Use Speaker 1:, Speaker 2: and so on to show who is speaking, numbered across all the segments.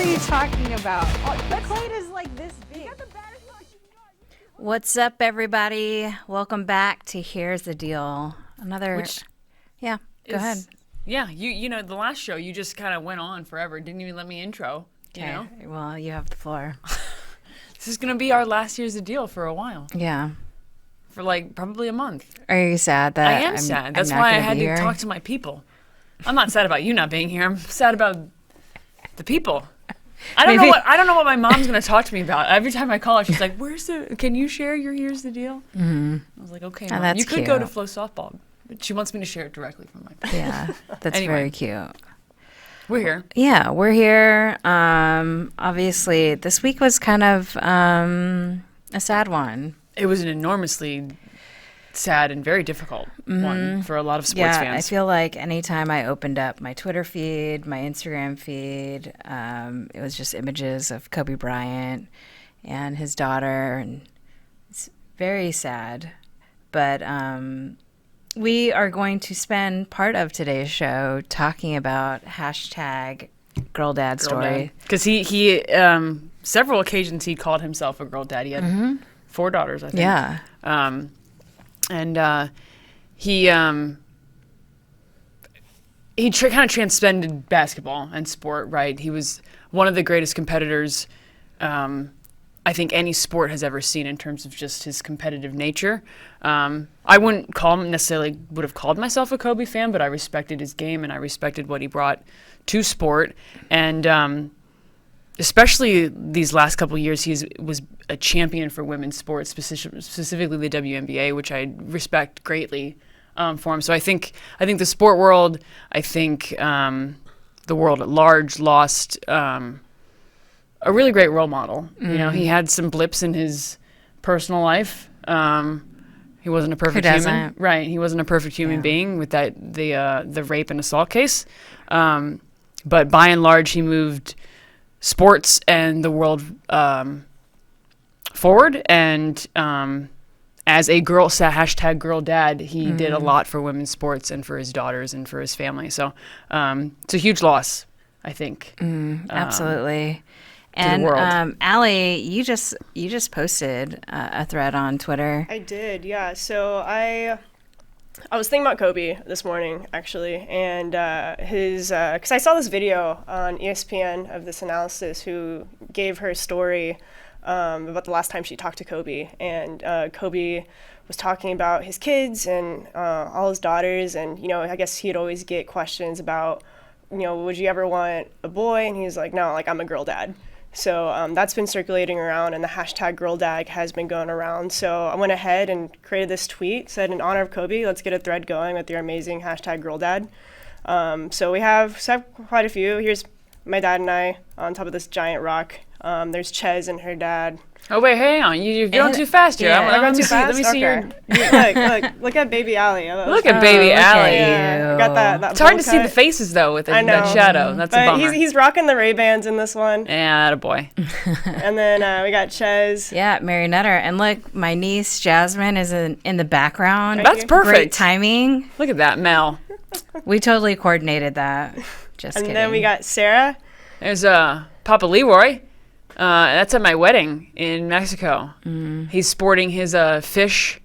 Speaker 1: are you talking about? The plate is like this big. What's up, everybody? Welcome back to Here's the Deal. Go ahead.
Speaker 2: Yeah, you know, the last show, you just kind of went on forever. Didn't even let me intro, you know?
Speaker 1: Well, you have the floor.
Speaker 2: This is going to be our last Here's the Deal for a while.
Speaker 1: Yeah.
Speaker 2: For like probably a month.
Speaker 1: Are you sad that
Speaker 2: I am sad. That's why I had to talk to my people. I'm not sad about you not being here. I'm sad about the people. I don't know what my mom's going to talk to me about. Every time I call her, she's like, can you share your Here's the Deal?
Speaker 1: Mm-hmm.
Speaker 2: I was like, okay, Mom. You could go to FloSoftball. But she wants me to share it directly from my parents.
Speaker 1: Yeah, that's very cute.
Speaker 2: We're here.
Speaker 1: Yeah, we're here. Obviously, this week was kind of a sad one.
Speaker 2: It was an enormously sad and very difficult one for a lot of sports fans.
Speaker 1: I feel like anytime I opened up my Twitter feed, my Instagram feed, it was just images of Kobe Bryant and his daughter, and it's very sad. But we are going to spend part of today's show talking about hashtag girl dad story.
Speaker 2: Because he several occasions he called himself a girl dad. He had 4 daughters, I think.
Speaker 1: Yeah.
Speaker 2: He kind of transcended basketball and sport, right? He was one of the greatest competitors I think any sport has ever seen in terms of just his competitive nature. I wouldn't would have called myself a Kobe fan, but I respected his game and I respected what he brought to sport. And especially these last couple of years, he was a champion for women's sports, specifically the WNBA, which I respect greatly for him. So I think the sport world, the world at large lost a really great role model. You know, he had some blips in his personal life. He wasn't a perfect human, right? He wasn't a perfect human being with the rape and assault case. But by and large, he moved sports and the world forward. And as a hashtag girl dad, he did a lot for women's sports and for his daughters and for his family. So it's a huge loss, I think.
Speaker 1: Absolutely. And Allie, you just posted a thread on Twitter.
Speaker 3: I did, yeah. So I was thinking about Kobe this morning, actually, and his because I saw this video on ESPN of this analyst who gave her story about the last time she talked to Kobe, and Kobe was talking about his kids and all his daughters, and I guess he'd always get questions about, would you ever want a boy? And he's like, no, like I'm a girl dad. So that's been circulating around, and the hashtag girl dad has been going around. So I went ahead and created this tweet, said in honor of Kobe, let's get a thread going with your amazing hashtag girl dad. So we have quite a few. Here's my dad and I on top of this giant rock. There's Ches and her dad.
Speaker 2: Oh wait, hang on! You're going too fast here.
Speaker 3: Yeah,
Speaker 2: Let me see. Let me see your.
Speaker 3: Look at baby Allie.
Speaker 2: Look at baby Allie.
Speaker 3: Yeah, got that.
Speaker 2: It's hard to see the faces though with that shadow. That's a bummer.
Speaker 3: He's rocking the Ray-Bans in this one.
Speaker 2: Yeah, attaboy.
Speaker 3: And then we got Ches.
Speaker 1: Yeah, Mary Nutter. And look, my niece Jasmine is in the background.
Speaker 2: That's perfect.
Speaker 1: Great timing.
Speaker 2: Look at that, Mel.
Speaker 1: We totally coordinated that. Just
Speaker 3: and
Speaker 1: kidding.
Speaker 3: Then we got Sarah.
Speaker 2: There's Papa Leroy. That's at my wedding in Mexico. He's sporting his fish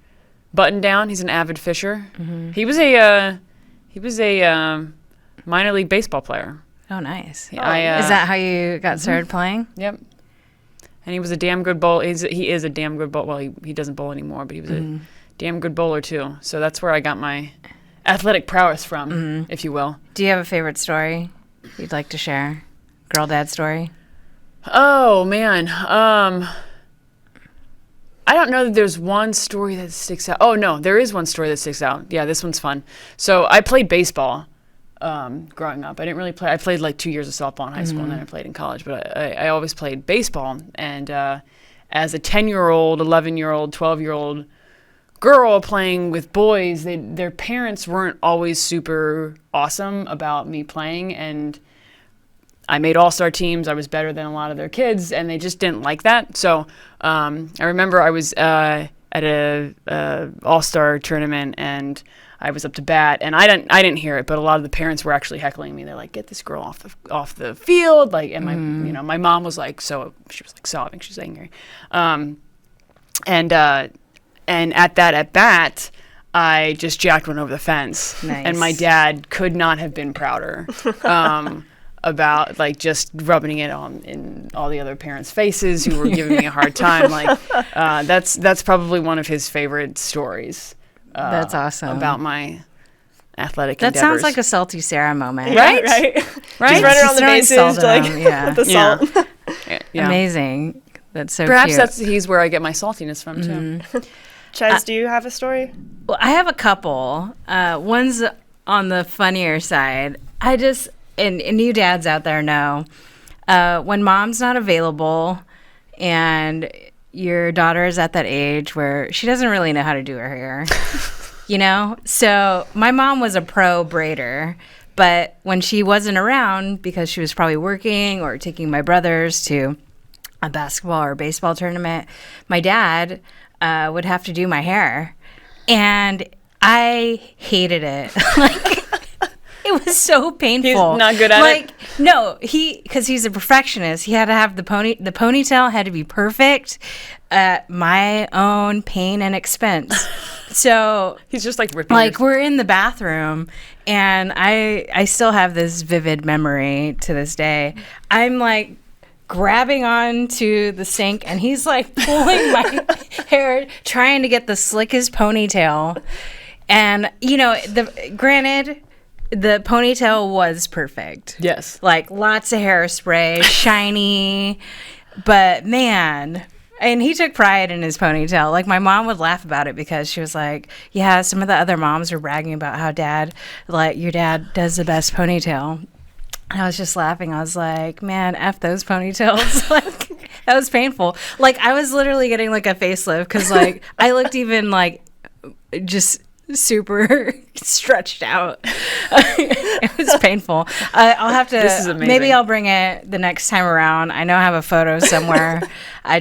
Speaker 2: button down. He's an avid fisher. He was a minor league baseball player.
Speaker 1: Oh, nice.
Speaker 2: Is
Speaker 1: that how you got started playing?
Speaker 2: Yep. And he was a damn good bowler. He is a damn good bowler. Well, he doesn't bowl anymore, but he was a damn good bowler too. So that's where I got my athletic prowess from, if you will.
Speaker 1: Do you have a favorite story you'd like to share? Girl dad story?
Speaker 2: Oh, man. I don't know that there's one story that sticks out. Oh, no, there is one story that sticks out. Yeah, this one's fun. So I played baseball growing up. I didn't really play. I played like 2 years of softball in high school, and then I played in college. But I always played baseball. And as a 10-year-old, 11-year-old, 12-year-old girl playing with boys, their parents weren't always super awesome about me playing. And I made all-star teams. I was better than a lot of their kids, and they just didn't like that. So I remember I was at a all-star tournament, and I was up to bat, and I didn't hear it, but a lot of the parents were actually heckling me. They're like, "Get this girl off the field!" Like, and my mom was like, she was like sobbing. She's angry, and at that at bat, I just jacked one over the fence,
Speaker 1: Nice.
Speaker 2: and my dad could not have been prouder. About like just rubbing it on in all the other parents' faces who were giving me a hard time. Like that's probably one of his favorite stories.
Speaker 1: That's awesome.
Speaker 2: About my athletic
Speaker 1: That
Speaker 2: endeavors.
Speaker 1: sounds like a Salty Sarah moment.
Speaker 2: Right?
Speaker 3: Right.
Speaker 2: Right?
Speaker 3: Just running around the
Speaker 1: Throwing
Speaker 3: bases,
Speaker 1: salt at
Speaker 3: like
Speaker 1: them, yeah.
Speaker 3: with the salt.
Speaker 2: Yeah.
Speaker 1: Amazing. That's so
Speaker 2: Perhaps
Speaker 1: cute.
Speaker 2: he's where I get my saltiness from too.
Speaker 3: Ches, do you have a story?
Speaker 1: Well, I have a couple. One's on the funnier side. And you dads out there know, when mom's not available and your daughter is at that age where she doesn't really know how to do her hair, So my mom was a pro braider, but when she wasn't around because she was probably working or taking my brothers to a basketball or baseball tournament, my dad would have to do my hair. And I hated it. It was so painful.
Speaker 2: He's not good at it?
Speaker 1: No, because he's a perfectionist. He had to have the ponytail had to be perfect at my own pain and expense. So
Speaker 2: He's just like ripping.
Speaker 1: we're in the bathroom, and I still have this vivid memory to this day. I'm like grabbing onto the sink, and he's like pulling my hair, trying to get the slickest ponytail. And granted, the ponytail was perfect.
Speaker 2: Yes.
Speaker 1: Like lots of hairspray, shiny, but man. And he took pride in his ponytail. Like my mom would laugh about it because she was like, yeah, some of the other moms were bragging about how your dad does the best ponytail. And I was just laughing. I was like, man, F those ponytails. Like that was painful. Like I was literally getting like a facelift because like I looked even like just super stretched out. It was painful. I'll have to.
Speaker 2: This is amazing.
Speaker 1: Maybe I'll bring it the next time around. I know I have a photo somewhere. I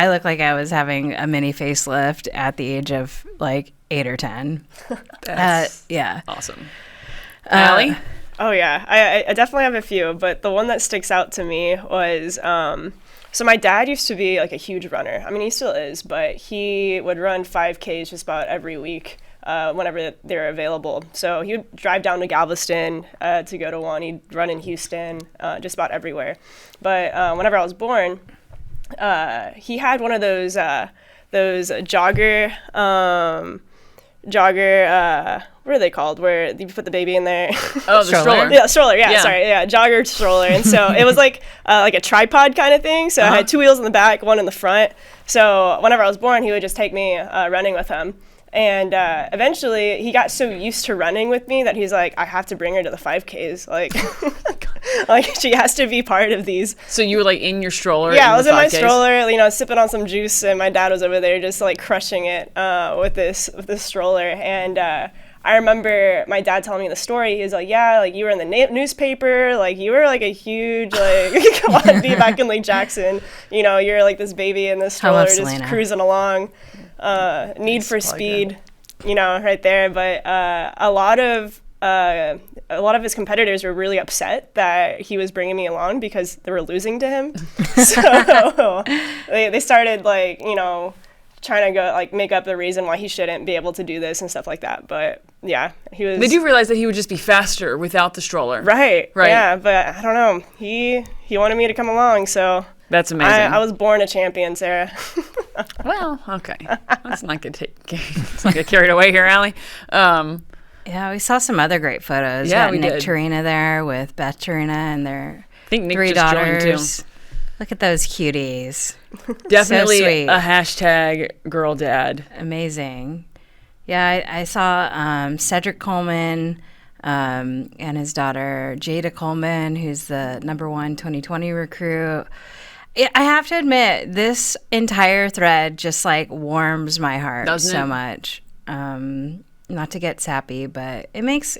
Speaker 1: look like I was having a mini facelift at the age of like 8 or 10. Yeah.
Speaker 2: Awesome. Allie?
Speaker 3: Oh yeah, I definitely have a few, but the one that sticks out to me was so my dad used to be like a huge runner. I mean, he still is, but he would run 5Ks just about every week whenever they're available. So he would drive down to Galveston to go to one. He'd run in Houston, just about everywhere. But whenever I was born, he had one of those jogger. What are they called? Where you put the baby in there?
Speaker 2: Oh, the stroller.
Speaker 3: Yeah, stroller. Yeah,
Speaker 2: Yeah.
Speaker 3: sorry. Yeah, jogger stroller. And so it was like a tripod kind of thing. So I had 2 wheels in the back, 1 in the front. So whenever I was born, he would just take me running with him. And eventually, he got so used to running with me that he's like, I have to bring her to the 5Ks. Like she has to be part of these.
Speaker 2: So you were like in your stroller?
Speaker 3: Yeah, I was in my
Speaker 2: 5Ks?
Speaker 3: stroller, sipping on some juice, and my dad was over there just like crushing it with this stroller. And I remember my dad telling me the story. He was like, yeah, like you were in the newspaper, like you were like a huge commodity back in Lake Jackson. You're like this baby in this stroller just
Speaker 1: Selena.
Speaker 3: cruising along. Need for Speed, right there. But a lot of his competitors were really upset that he was bringing me along because they were losing to him. So they started trying to go make up the reason why he shouldn't be able to do this and stuff like that. But yeah, he was.
Speaker 2: They do realize that he would just be faster without the stroller.
Speaker 3: Right.
Speaker 2: Right.
Speaker 3: Yeah, but I don't know. He wanted me to come along, so.
Speaker 2: That's amazing.
Speaker 3: I was born a champion, Sarah.
Speaker 2: Well, okay. Let's not get carried away here, Allie.
Speaker 1: Yeah, we saw some other great photos.
Speaker 2: Yeah,
Speaker 1: Got
Speaker 2: we
Speaker 1: Nick
Speaker 2: did.
Speaker 1: Tarina there with Beth Tarina and their
Speaker 2: I think Nick
Speaker 1: 3
Speaker 2: just
Speaker 1: daughters.
Speaker 2: joined
Speaker 1: Look at those cuties.
Speaker 2: Definitely
Speaker 1: sweet.
Speaker 2: a hashtag girl dad.
Speaker 1: Amazing. Yeah, I saw Cedric Coleman and his daughter Jada Coleman, who's the #1 2020 recruit. I have to admit, this entire thread just warms my heart
Speaker 2: Doesn't
Speaker 1: so
Speaker 2: it?
Speaker 1: much. Not to get sappy, but it makes,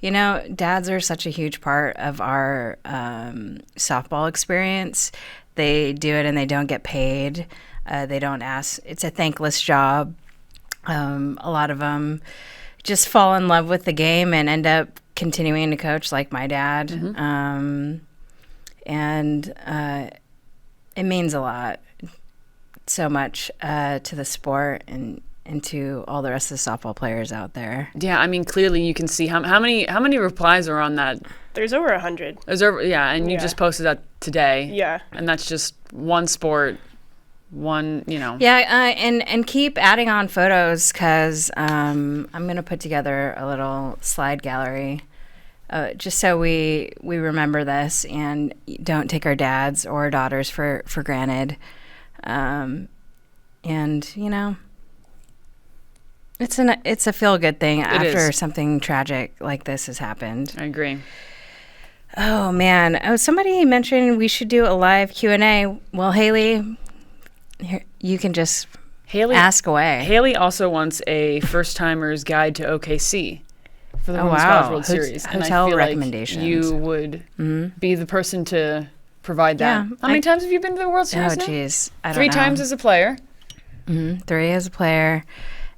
Speaker 1: dads are such a huge part of our softball experience. They do it and they don't get paid. They don't ask. It's a thankless job. A lot of them just fall in love with the game and end up continuing to coach like my dad. And it means a lot, so much to the sport and to all the rest of the softball players out there.
Speaker 2: Yeah, I mean, clearly you can see how many replies are on that.
Speaker 3: There's over 100.
Speaker 2: And you just posted that today.
Speaker 3: Yeah.
Speaker 2: And that's just one sport, one,
Speaker 1: Yeah, and keep adding on photos, because I'm going to put together a little slide gallery just so we remember this and don't take our dads or our daughters for granted. And, it's a feel-good thing after something tragic like this has happened.
Speaker 2: I agree.
Speaker 1: Oh, man. Oh, somebody mentioned we should do a live Q&A. Well, Haley, here, you can just ask away.
Speaker 2: Haley also wants a first-timer's guide to OKC for the Women's College World Series.
Speaker 1: Hotel
Speaker 2: and I feel
Speaker 1: recommendations.
Speaker 2: Like you would be the person to provide that.
Speaker 1: Yeah,
Speaker 2: How many times have you been to the World Series now?
Speaker 1: Oh, jeez. I don't
Speaker 2: 3
Speaker 1: know.
Speaker 2: times as a player.
Speaker 1: 3 as a player.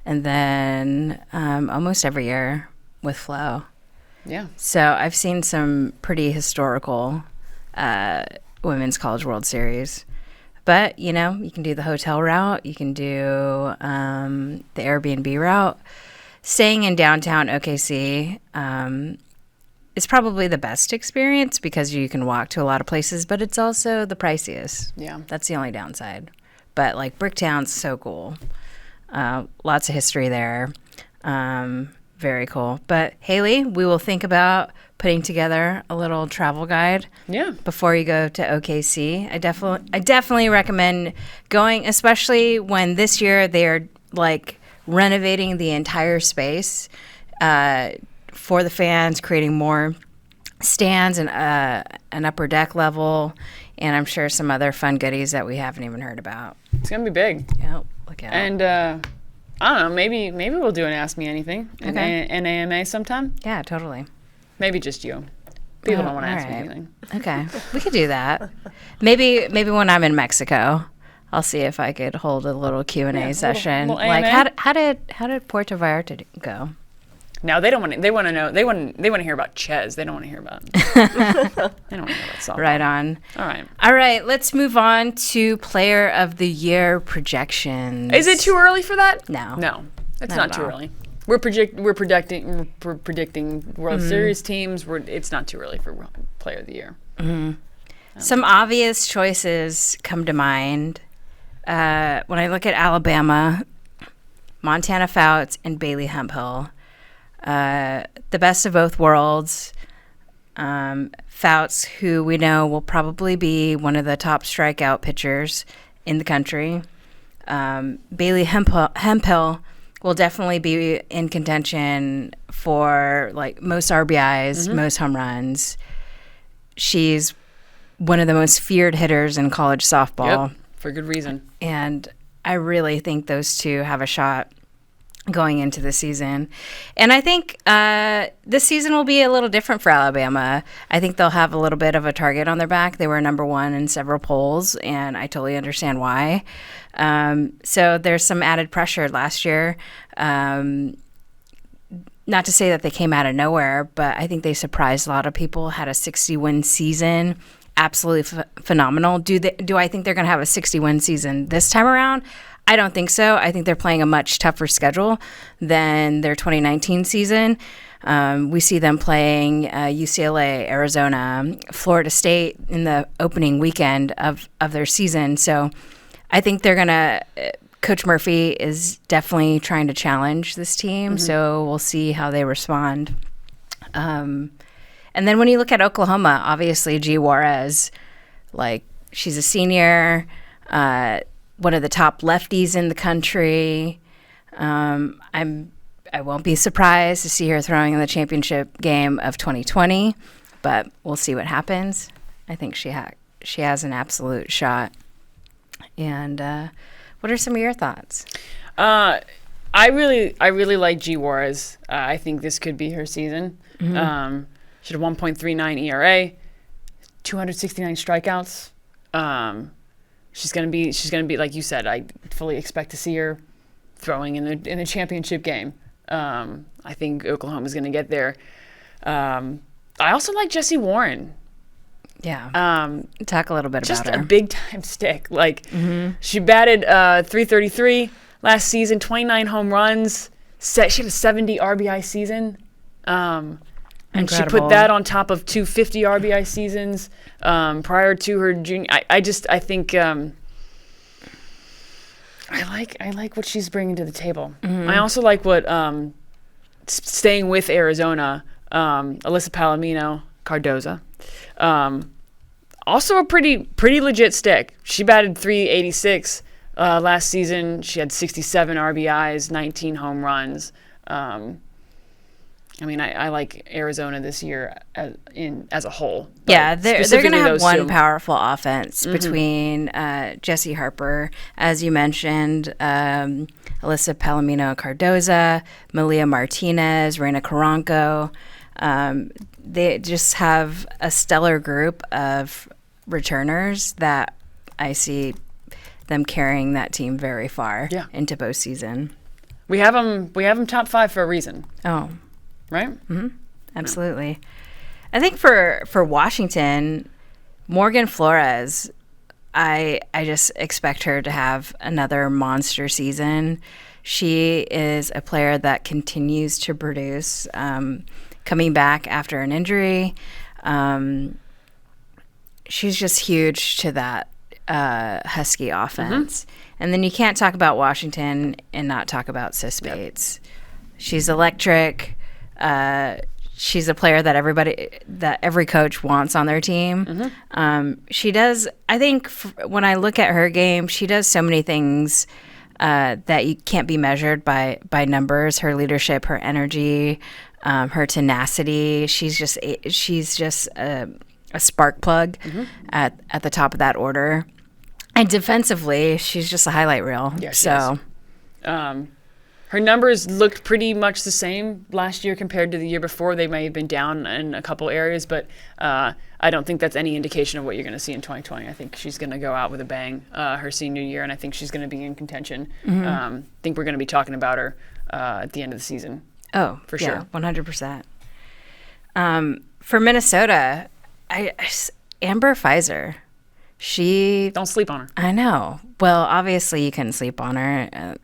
Speaker 1: And then almost every year with Flo.
Speaker 2: Yeah.
Speaker 1: So I've seen some pretty historical Women's College World Series. But, you can do the hotel route. You can do the Airbnb route. Staying in downtown OKC is probably the best experience because you can walk to a lot of places, but it's also the priciest.
Speaker 2: Yeah.
Speaker 1: That's the only downside. But, Bricktown's so cool. Lots of history there. Very cool. But Haley, we will think about putting together a little travel guide.
Speaker 2: Yeah.
Speaker 1: Before you go to OKC. I definitely recommend going, especially when this year they're renovating the entire space for the fans, creating more stands and an upper deck level, and I'm sure some other fun goodies that we haven't even heard about.
Speaker 2: It's gonna be big.
Speaker 1: Yep. Look out.
Speaker 2: And I don't know. Maybe we'll do an Ask Me Anything.
Speaker 1: Okay.
Speaker 2: An AMA sometime.
Speaker 1: Yeah, totally.
Speaker 2: Maybe just you. People don't want to
Speaker 1: all
Speaker 2: ask me
Speaker 1: right.
Speaker 2: anything.
Speaker 1: Okay, we could do that. Maybe when I'm in Mexico, I'll see if I could hold a little Q&A session.
Speaker 2: little AMA.
Speaker 1: How did Puerto Vallarta go?
Speaker 2: No, they don't want to. They want to know. They want to hear about Ches. They don't want to hear about. They don't want to hear about softball.
Speaker 1: Right on.
Speaker 2: All
Speaker 1: right. Let's move on to Player of the Year projections.
Speaker 2: Is it too early for that?
Speaker 1: No.
Speaker 2: It's
Speaker 1: Not
Speaker 2: not
Speaker 1: at
Speaker 2: too
Speaker 1: all.
Speaker 2: early. We're predicting World Series teams. It's not too early for Player of the Year.
Speaker 1: Some obvious choices come to mind. When I look at Alabama, Montana Fouts, and Bailey Hemphill, the best of both worlds. Fouts, who we know will probably be one of the top strikeout pitchers in the country. Bailey Hemphill will definitely be in contention for most RBIs, most home runs. She's one of the most feared hitters in college softball.
Speaker 2: Yep, for good reason.
Speaker 1: And I really think those two have a shot going into the season. And I think this season will be a little different for Alabama. I think they'll have a little bit of a target on their back. They were number 1 in several polls, and I totally understand why. So there's some added pressure last year. Not to say that they came out of nowhere, but I think they surprised a lot of people, had a 60-win season. Absolutely phenomenal. Do I think they're going to have a 60-win season this time around? I don't think so. I think they're playing a much tougher schedule than their 2019 season. We see them playing UCLA, Arizona, Florida State in the opening weekend of their season. So I think they're going to Coach Murphy is definitely trying to challenge this team. So we'll see how they respond. And then when you look at Oklahoma, obviously G. Juarez, she's a senior, one of the top lefties in the country. I won't be surprised to see her throwing in the championship game of 2020, but we'll see what happens. I think she has an absolute shot. And what are some of your thoughts?
Speaker 2: I really like G. Juarez. I think this could be her season. She had a 1.39 ERA, 269 strikeouts. She's gonna be like you said. I fully expect to see her throwing in the championship game. I think Oklahoma's going to get there. I also like Jessie Warren.
Speaker 1: Yeah. Talk a little bit about her.
Speaker 2: Just a big-time stick. Like, she batted .333 last season, 29 home runs. She had a 70 RBI season. And she put that on top of 250 RBI seasons prior to her junior. I think I like what she's bringing to the table. I also like what staying with Arizona, Alyssa Palomino Cardoza. Also a pretty legit stick. She batted .386 last season. She had 67 RBIs, 19 home runs. I mean, I like Arizona this year as a whole.
Speaker 1: Yeah, they're going to have one powerful offense between Jessie Harper, as you mentioned, Alyssa Palomino Cardoza, Malia Martinez, Reina Caranco. They just have a stellar group of returners that I see them carrying that team very far into postseason.
Speaker 2: We have them top 5 for a reason.
Speaker 1: Oh.
Speaker 2: Right?
Speaker 1: Mm-hmm. Absolutely. I think for Washington, Morgan Flores, I just expect her to have another monster season. She is a player that continues to produce, coming back after an injury. She's just huge to that Husky offense. And then you can't talk about Washington and not talk about Sis Bates. She's electric. She's a player that every coach wants on their team. She does, I think, when I look at her game, she does so many things that you can't be measured by numbers. Her leadership, her energy, her tenacity. She's just a spark plug at the top of that order. And defensively, she's just a highlight reel.
Speaker 2: Yeah, she is. Her numbers looked pretty much the same last year compared to the year before. They may have been down in a couple areas, but I don't think that's any indication of what you're going to see in 2020. I think she's going to go out with a bang her senior year, and I think she's going to be in contention. I think we're going to be talking about her at the end of the season.
Speaker 1: Oh,
Speaker 2: for sure.
Speaker 1: 100%. For Minnesota, Amber Pfizer.
Speaker 2: Don't sleep on her.
Speaker 1: I know. Well, obviously you couldn't sleep on her.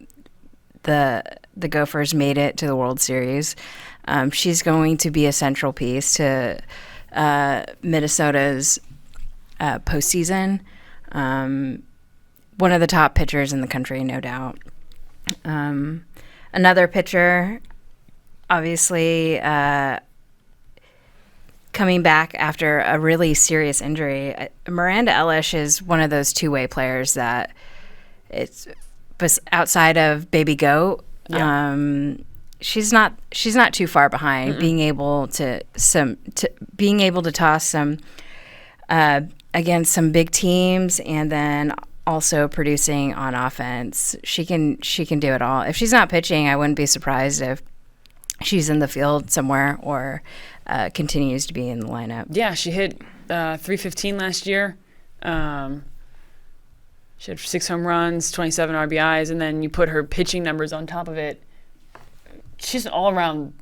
Speaker 1: The Gophers made it to the World Series. She's going to be a central piece to Minnesota's postseason. One of the top pitchers in the country, no doubt. Another pitcher, obviously, coming back after a really serious injury. Miranda Elish is one of those two-way players that it's outside of Baby Goat. She's not too far behind. Being able to toss some against some big teams, and then also producing on offense. She can do it all. If she's not pitching, I wouldn't be surprised if she's in the field somewhere or continues to be in the lineup.
Speaker 2: Yeah, she hit .315 last year. She had 6 home runs, 27 RBIs, and then you put her pitching numbers on top of it. She's an all-around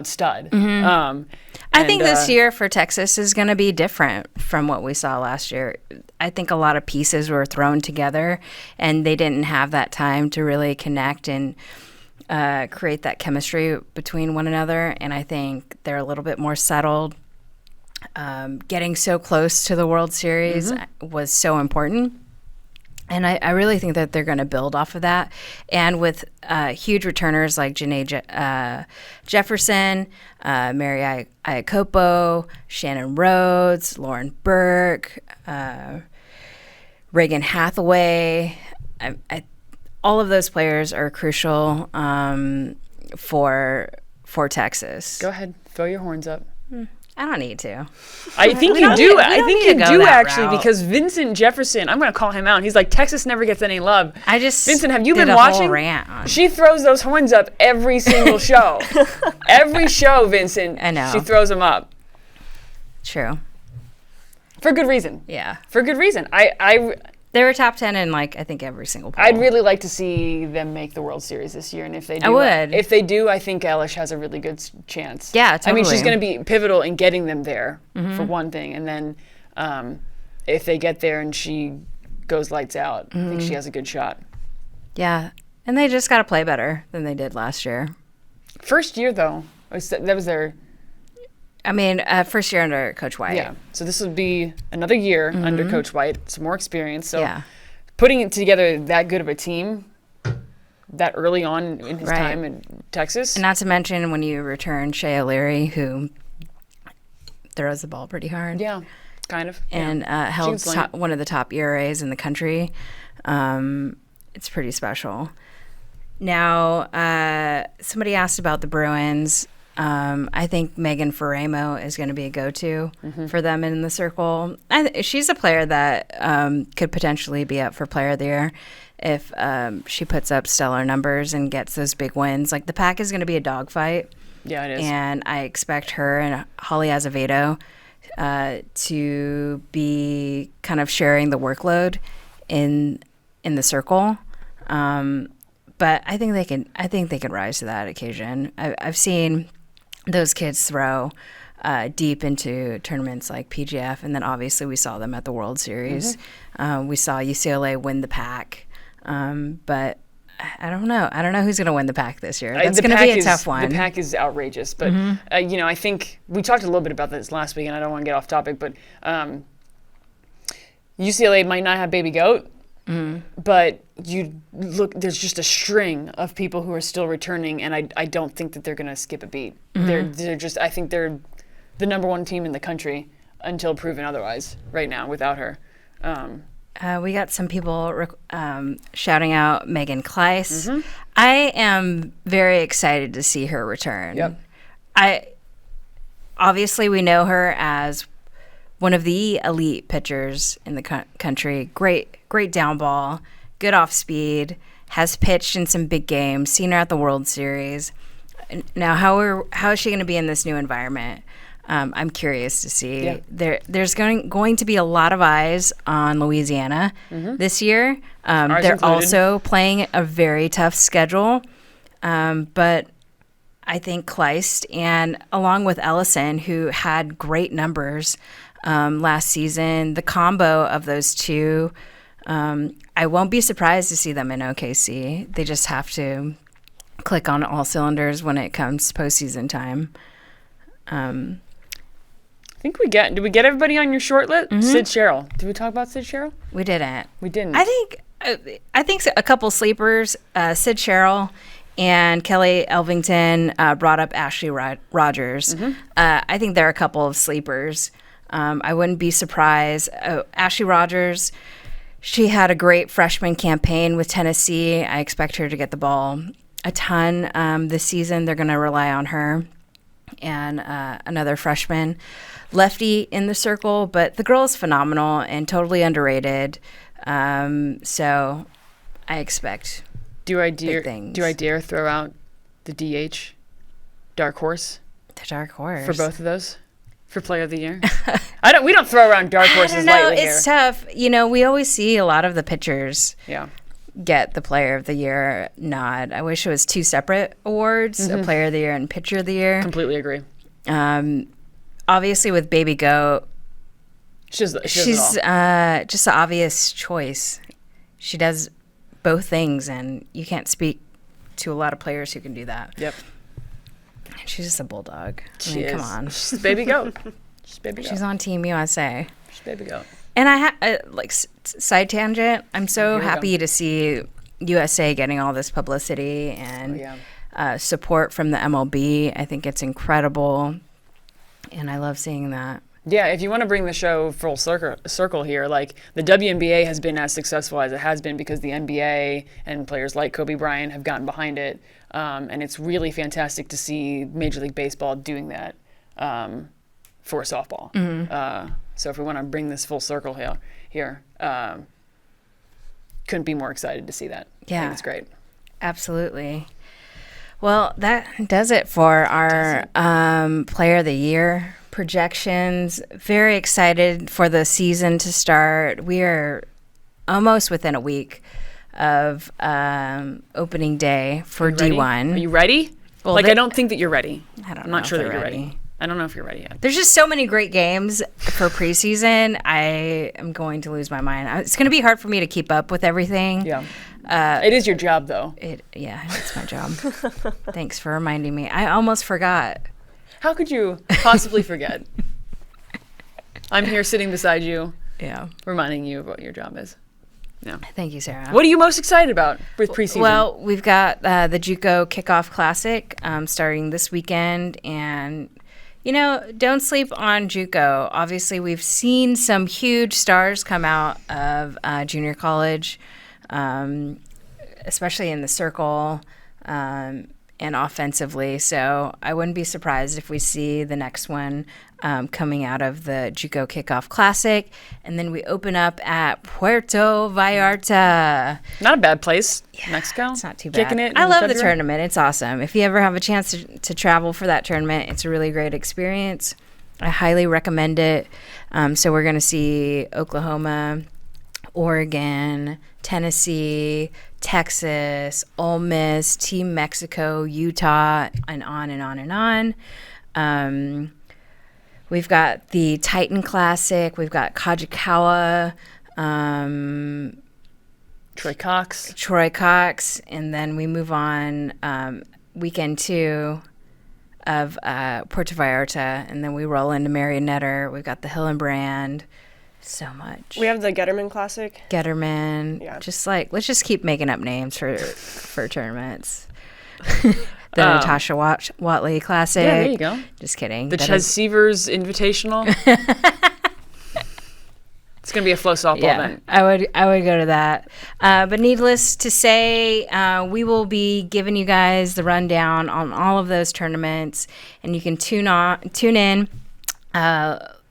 Speaker 2: stud.
Speaker 1: I think this year for Texas is going to be different from what we saw last year. I think a lot of pieces were thrown together, and they didn't have that time to really connect and create that chemistry between one another. And I think they're a little bit more settled. Getting so close to the World Series was so important. And I really think that they're going to build off of that. And with huge returners like Janae Jefferson, Mary Iacopo, Shannon Rhodes, Lauren Burke, Reagan Hathaway, all of those players are crucial for Texas.
Speaker 2: Go ahead, throw your horns up.
Speaker 1: I don't need to.
Speaker 2: I think you do. I think you do actually, because Vincent Jefferson, I'm going to call him out. He's like, Texas never gets any love. Vincent, have you been watching? She throws those horns up every single show. Every show, Vincent.
Speaker 1: I know.
Speaker 2: She throws them up.
Speaker 1: True.
Speaker 2: For good reason.
Speaker 1: Yeah.
Speaker 2: For good reason.
Speaker 1: They were top 10 in, like, I think every single poll.
Speaker 2: I'd really like to see them make the World Series this year, and if they do,
Speaker 1: I would.
Speaker 2: I think Elish has a really good chance.
Speaker 1: Yeah, totally.
Speaker 2: I mean, she's going to be pivotal in getting them there, for one thing, and then if they get there and she goes lights out, I think she has a good shot.
Speaker 1: Yeah, and they just got to play better than they did last year.
Speaker 2: First year, though, that was their...
Speaker 1: I mean, first year under Coach White.
Speaker 2: Yeah, so this would be another year under Coach White, some more experience. So
Speaker 1: yeah.
Speaker 2: Putting it together that good of a team that early on in his time in Texas.
Speaker 1: And not to mention when you return Shea O'Leary, who throws the ball pretty hard.
Speaker 2: Yeah, kind of.
Speaker 1: And held one of the top ERAs in the country. It's pretty special. Now, somebody asked about the Bruins. I think Megan Faramo is going to be a go-to for them in the circle. She's a player that could potentially be up for Player of the Year if she puts up stellar numbers and gets those big wins. Like, the pack is going to be a dogfight.
Speaker 2: Yeah, it is.
Speaker 1: And I expect her and Holly Azevedo to be kind of sharing the workload in the circle. But I think they can rise to that occasion. I've seen those kids throw deep into tournaments like PGF, and then obviously we saw them at the World Series. We saw UCLA win the pack, but I don't know. I don't know who's going to win the pack this year. That's going to be a tough one.
Speaker 2: The pack is outrageous, but I think we talked a little bit about this last week, and I don't want to get off topic, but UCLA might not have Baby Goat. But you look, there's just a string of people who are still returning, and I don't think that they're going to skip a beat. They're just, I think they're the number one team in the country until proven otherwise right now without her.
Speaker 1: We got some people shouting out Megan Kleiss. I am very excited to see her return.
Speaker 2: Yep.
Speaker 1: Obviously we know her as one of the elite pitchers in the country. Great down ball, good off speed, has pitched in some big games, seen her at the World Series. Now, how is she going to be in this new environment? I'm curious to see.
Speaker 2: Yeah.
Speaker 1: There's going to be a lot of eyes on Louisiana this year. They're
Speaker 2: included.
Speaker 1: also playing a very tough schedule. But I think Kleist, and along with Ellison, who had great numbers last season, the combo of those two, I won't be surprised to see them in OKC. They just have to click on all cylinders when it comes postseason time.
Speaker 2: I think did we get everybody on your short list? Sid Sherrill. Did we talk about Sid Sherrill?
Speaker 1: We didn't.
Speaker 2: We didn't.
Speaker 1: I think a couple sleepers, Sid Sherrill and Kelly Elvington, brought up Ashley Rogers. I think there are a couple of sleepers. I wouldn't be surprised. Ashley Rogers, she had a great freshman campaign with Tennessee. I expect her to get the ball a ton this season. They're going to rely on her and another freshman lefty in the circle. But the girl is phenomenal and totally underrated. So I expect big things.
Speaker 2: Do I dare throw out the DH dark horse?
Speaker 1: The dark horse.
Speaker 2: For both of those? For Player of the Year? We don't throw around dark horses lightly here.
Speaker 1: It's tough. We always see a lot of the pitchers get the Player of the Year nod. I wish it was two separate awards, a Player of the Year and Pitcher of the Year.
Speaker 2: Completely agree.
Speaker 1: Obviously with Baby Goat,
Speaker 2: she's
Speaker 1: just an obvious choice. She does both things, and you can't speak to a lot of players who can do that.
Speaker 2: Yep.
Speaker 1: She's just a bulldog.
Speaker 2: She is.
Speaker 1: Come on.
Speaker 2: She's Baby Goat. She's Baby Goat.
Speaker 1: She's on Team USA.
Speaker 2: She's Baby Goat.
Speaker 1: And side tangent, I'm so happy to see USA getting all this publicity and support from the MLB. I think it's incredible, and I love seeing that.
Speaker 2: Yeah, if you want to bring the show full circle here, like the WNBA has been as successful as it has been because the NBA and players like Kobe Bryant have gotten behind it. And it's really fantastic to see Major League Baseball doing that for softball. So if we want to bring this full circle here, couldn't be more excited to see that.
Speaker 1: Yeah.
Speaker 2: I think it's great.
Speaker 1: Absolutely. Well, that does it for our Player of the Year projections. Very excited for the season to start. We are almost within a week of opening day for D1.
Speaker 2: Are you ready?
Speaker 1: Well,
Speaker 2: I don't think that you're ready.
Speaker 1: I don't know.
Speaker 2: I'm not sure
Speaker 1: if
Speaker 2: that
Speaker 1: they're
Speaker 2: you're ready. I don't know if you're ready yet.
Speaker 1: There's just so many great games for preseason. I am going to lose my mind. It's going to be hard for me to keep up with everything.
Speaker 2: Yeah. It is your job, though.
Speaker 1: It's my job. Thanks for reminding me. I almost forgot.
Speaker 2: How could you possibly forget? I'm here sitting beside you, reminding you of what your job is. Yeah.
Speaker 1: Thank you, Sarah.
Speaker 2: What are you most excited about with preseason?
Speaker 1: Well, we've got the JUCO Kickoff Classic starting this weekend, and don't sleep on JUCO. Obviously, we've seen some huge stars come out of junior college, especially in the circle and offensively. So I wouldn't be surprised if we see the next one coming out of the JUCO Kickoff Classic. And then we open up at Puerto Vallarta.
Speaker 2: Not a bad place. Mexico.
Speaker 1: It's not too bad.
Speaker 2: Kicking it
Speaker 1: I love
Speaker 2: February.
Speaker 1: the tournament. It's awesome. If you ever have a chance to travel for that tournament, it's a really great experience. I highly recommend it. So we're going to see Oklahoma, Oregon, Tennessee, Texas, Ole Miss, Team Mexico, Utah, and on and on and on. We've got the Titan Classic. We've got Kajikawa, Troy Cox, and then we move on weekend 2 of Puerto Vallarta, and then we roll into Marionette. We've got the Hillenbrand. So much.
Speaker 3: We have the Getterman Classic.
Speaker 1: Getterman.
Speaker 3: Yeah.
Speaker 1: Let's just keep making up names for tournaments. The Natasha Watley Classic.
Speaker 2: Yeah, there you go.
Speaker 1: Just kidding.
Speaker 2: The Ches Severs Invitational. It's going to be a FloSoftball event.
Speaker 1: I would go to that. But needless to say, we will be giving you guys the rundown on all of those tournaments, and you can tune in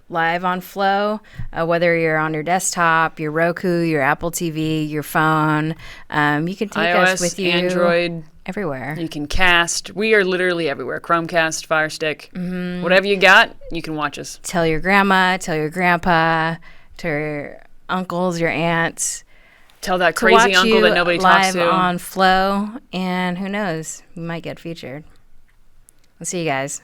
Speaker 1: live on Flo, whether you're on your desktop, your Roku, your Apple TV, your phone. You can take
Speaker 2: iOS,
Speaker 1: us with you.
Speaker 2: Android.
Speaker 1: Everywhere.
Speaker 2: You can cast. We are literally everywhere. Chromecast, Fire Stick. Mm-hmm. Whatever you got, you can watch us.
Speaker 1: Tell your grandma, tell your grandpa, to your uncles, your aunts.
Speaker 2: Tell that crazy uncle that nobody talks to.
Speaker 1: Live on Flo, and who knows, we might get featured. We'll see you guys.